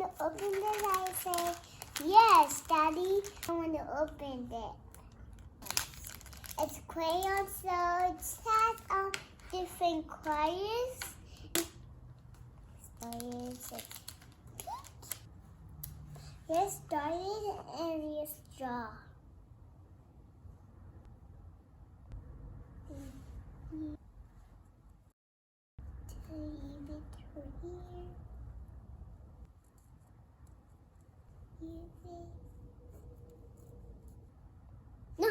want to open it? I say, yes, Daddy, I want to open it. It's crayon, so it has different colors. Here's started and here's straw. No,